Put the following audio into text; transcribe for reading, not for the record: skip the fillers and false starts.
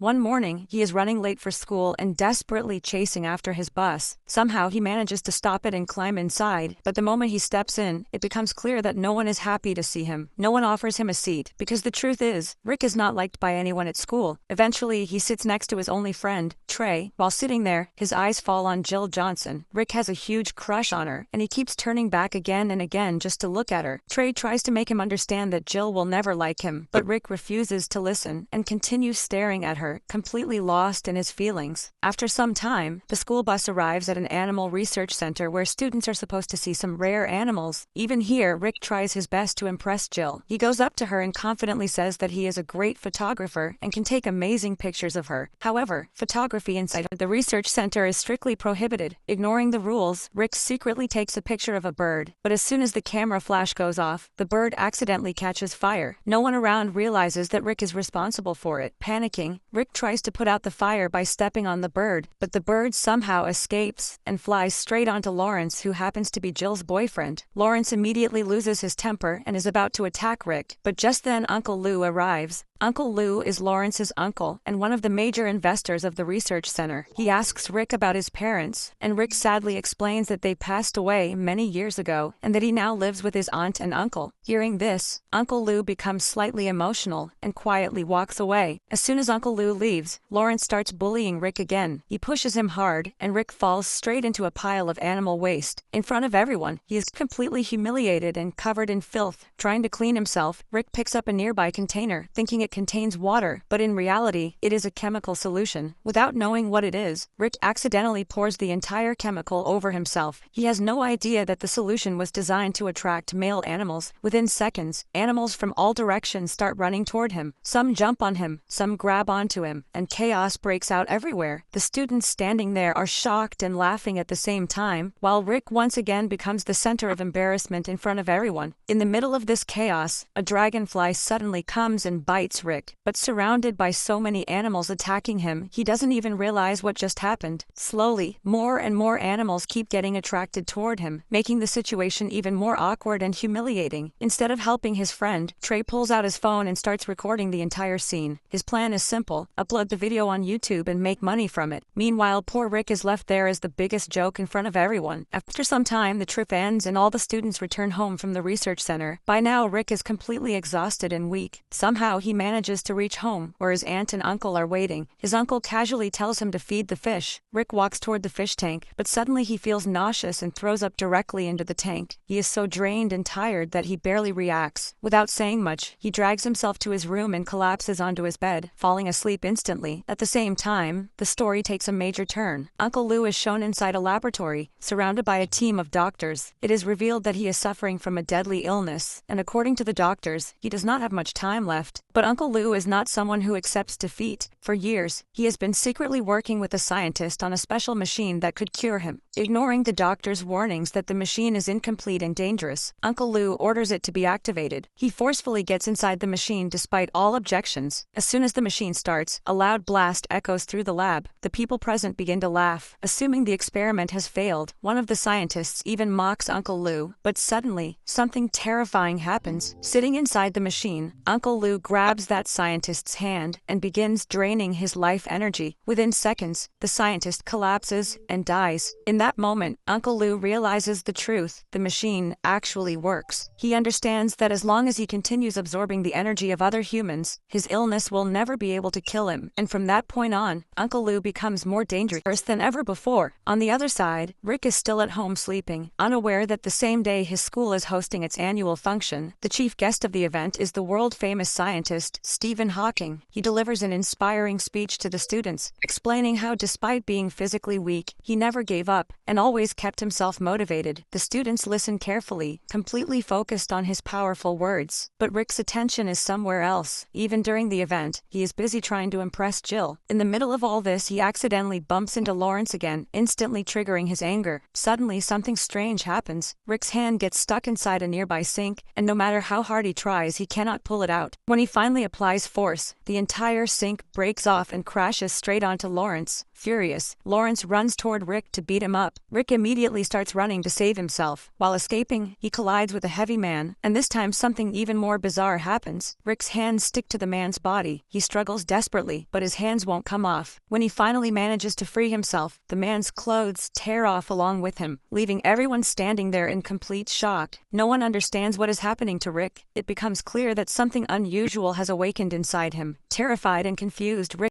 One morning, he is running late for school and desperately chasing after his bus. Somehow he manages to stop it and climb inside, but the moment he steps in, it becomes clear that no one is happy to see him. No one offers him a seat, because the truth is, Rick is not liked by anyone at school. Eventually, he sits next to his only friend, Trey. While sitting there, his eyes fall on Jill Johnson. Rick has a huge crush on her, and he keeps turning back again and again just to look at her. Trey tries to make him understand that Jill will never like him, but Rick refuses to listen and continues staring at her, completely lost in his feelings. After some time, the school bus arrives at an animal research center where students are supposed to see some rare animals. Even here, Rick tries his best to impress Jill. He goes up to her and confidently says that he is a great photographer and can take amazing pictures of her. However, photography inside the research center is strictly prohibited. Ignoring the rules, Rick secretly takes a picture of a bird, but as soon as the camera flash goes off, the bird accidentally catches fire. No one around realizes that Rick is responsible for it. Panicking, Rick tries to put out the fire by stepping on the bird, but the bird somehow escapes and flies straight onto Lawrence, who happens to be Jill's boyfriend. Lawrence immediately loses his temper and is about to attack Rick, but just then Uncle Lou arrives. Uncle Lou is Lawrence's uncle and one of the major investors of the research center. He asks Rick about his parents, and Rick sadly explains that they passed away many years ago and that he now lives with his aunt and uncle. Hearing this, Uncle Lou becomes slightly emotional and quietly walks away. As soon as Uncle Lou leaves, Lawrence starts bullying Rick again. He pushes him hard, and Rick falls straight into a pile of animal waste. In front of everyone, he is completely humiliated and covered in filth. Trying to clean himself, Rick picks up a nearby container, thinking it contains water, but in reality, it is a chemical solution. Without knowing what it is, Rick accidentally pours the entire chemical over himself. He has no idea that the solution was designed to attract male animals. Within seconds, animals from all directions start running toward him. Some jump on him, some grab onto him, and chaos breaks out everywhere. The students standing there are shocked and laughing at the same time, while Rick once again becomes the center of embarrassment in front of everyone. In the middle of this chaos, a dragonfly suddenly comes and bites Rick, but surrounded by so many animals attacking him, he doesn't even realize what just happened. Slowly, more and more animals keep getting attracted toward him, making the situation even more awkward and humiliating. Instead of helping his friend, Trey pulls out his phone and starts recording the entire scene. His plan is simple: upload the video on YouTube and make money from it. Meanwhile, poor Rick is left there as the biggest joke in front of everyone. After some time, the trip ends and all the students return home from the research center. By now, Rick is completely exhausted and weak. Somehow, he manages to reach home, where his aunt and uncle are waiting. His uncle casually tells him to feed the fish. Rick walks toward the fish tank, but suddenly he feels nauseous and throws up directly into the tank. He is so drained and tired that he barely reacts. Without saying much, he drags himself to his room and collapses onto his bed, falling asleep instantly. At the same time, the story takes a major turn. Uncle Lou is shown inside a laboratory, surrounded by a team of doctors. It is revealed that he is suffering from a deadly illness, and according to the doctors, he does not have much time left. But Uncle Lou is not someone who accepts defeat. For years, he has been secretly working with a scientist on a special machine that could cure him. Ignoring the doctor's warnings that the machine is incomplete and dangerous, Uncle Lou orders it to be activated. He forcefully gets inside the machine despite all objections. As soon as the machine starts, a loud blast echoes through the lab. The people present begin to laugh, assuming the experiment has failed. One of the scientists even mocks Uncle Lou, but suddenly, something terrifying happens. Sitting inside the machine, Uncle Lou grabs that scientist's hand and begins draining his life energy. Within seconds, the scientist collapses and dies. In that moment, Uncle Lou realizes the truth: the machine actually works. He understands that as long as he continues absorbing the energy of other humans, his illness will never be able to kill him, and from that point on, Uncle Lou becomes more dangerous than ever before. On the other side, Rick is still at home sleeping, unaware that the same day his school is hosting its annual function. The chief guest of the event is the world-famous scientist, Stephen Hawking. He delivers an inspiring speech to the students, explaining how despite being physically weak, he never gave up and always kept himself motivated. The students listen carefully, completely focused on his powerful words. But Rick's attention is somewhere else. Even during the event, he is busy trying to impress Jill. In the middle of all this, he accidentally bumps into Lawrence again, instantly triggering his anger. Suddenly, something strange happens. Rick's hand gets stuck inside a nearby sink, and no matter how hard he tries, he cannot pull it out. When he finally applies force, the entire sink breaks off and crashes straight onto Lawrence. Furious, Lawrence runs toward Rick to beat him up. Rick immediately starts running to save himself. While escaping, he collides with a heavy man, and this time something even more bizarre happens. Rick's hands stick to the man's body. He struggles desperately desperately, but his hands won't come off. When he finally manages to free himself, the man's clothes tear off along with him, leaving everyone standing there in complete shock. No one understands what is happening to Rick. It becomes clear that something unusual has awakened inside him. Terrified and confused, Rick